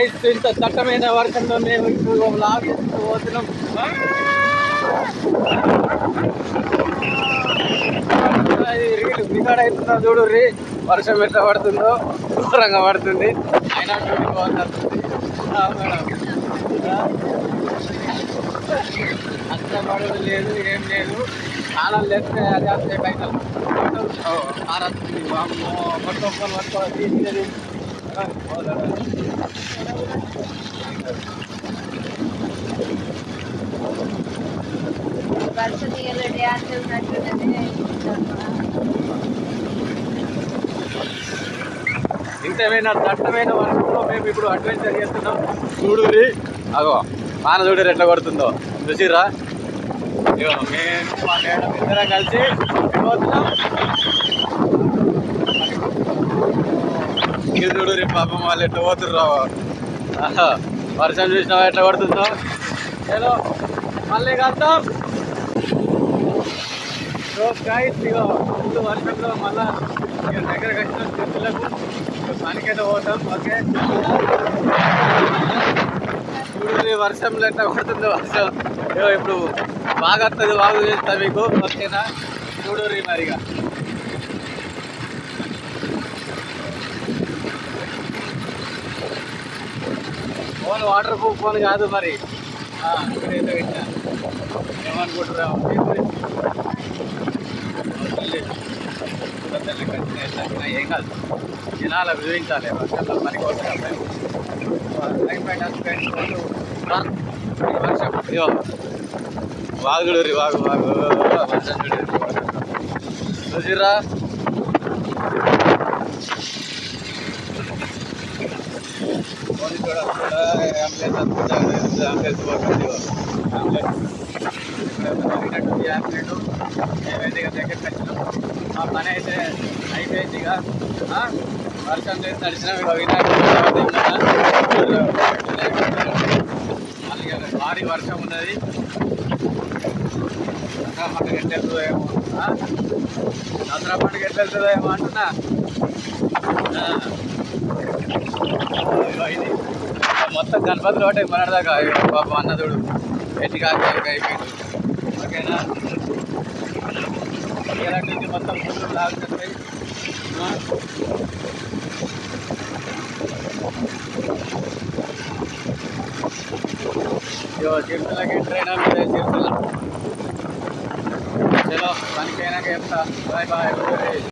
Guys ఇంత దట్టమైన వర్షంలో మేము ఇప్పుడు లాగ్ చేస్తూ పోతున్నాం. రీలు రికార్డ్ అవుతుందో చూడు రీ, వర్షం ఎట్లా పడుతుందో దూరంగా పడుతుంది. అయినా అంత పడవ లేదు, ఏం లేదు. చాలా లేకపోతే అదే అంతే బయట మొత్తం పట్టుకోవాలి. ఇంతమైన దట్టమైన వర్షంలో మేము ఇప్పుడు అడ్వెంచర్ చేస్తున్నాం. చూడురి అగో వాన చూడరు ఎట్లా కొడుతుందో చూసిర్రా. ఇగో మేము మా మేడం ఇద్దరం కలిసి పోతున్నాం. ఇది చూడురి పాపం వాళ్ళు ఎట్లా పోతుర్రో. వర్షం చూసినా ఎట్లా కొడుతుందో. ఏదో మళ్ళీ కద్దాం. ఇగో ముందు వర్షంలో మళ్ళా ఇక దగ్గరకు వచ్చిన చెట్టులకు పనికైతే పోతాం. ఓకే చూడు వర్షంలో ఎట్లా కొడుతుందో వర్షం. ఇప్పుడు బాగా వస్తుంది, బాగు చేస్తా మీకు. ఓకేనా చూడుర్రి మరిగా. ఫోన్ వాటర్ ప్రూఫ్ ఫోన్ కాదు మరి. ఇక్కడైతే పెట్టా ఏమనుకుంటురా ఏం కాదు. జనాలు విధించాలి వర్షంలో పనికి వస్తాం. వర్షం ఇగో వాగుడు వాగు వాగు వర్షం చూసిర్రా. అంబులెన్స్ పోతుంది. యాక్సిడెంట్ మేమైతే ఇక దగ్గరికి వచ్చినాం. మా పని అయితే అయిపోయింది. ఇక వర్షం చేసి నడిచినాం. ఇక మళ్ళీ భారీ వర్షం ఉన్నది. పండుగ ఎట్లా వెళ్తుందో ఏమో, దసరా పండుగ ఎట్లా వెళ్తుందో ఏమో అంటున్నా. ఇది మొత్తం గణపతులు ఒకటే మనదాకా పాప అన్నదుడు ఎట్టి కాక అయిపోయింది. ఓకేనా ఇలాంటి నుంచి మొత్తం ఫుల్ లాగుతుంది. చిరుతలకి ట్రైన్ మీద చిరుతల చలో పనికైనాక చెప్తా. Bye bye.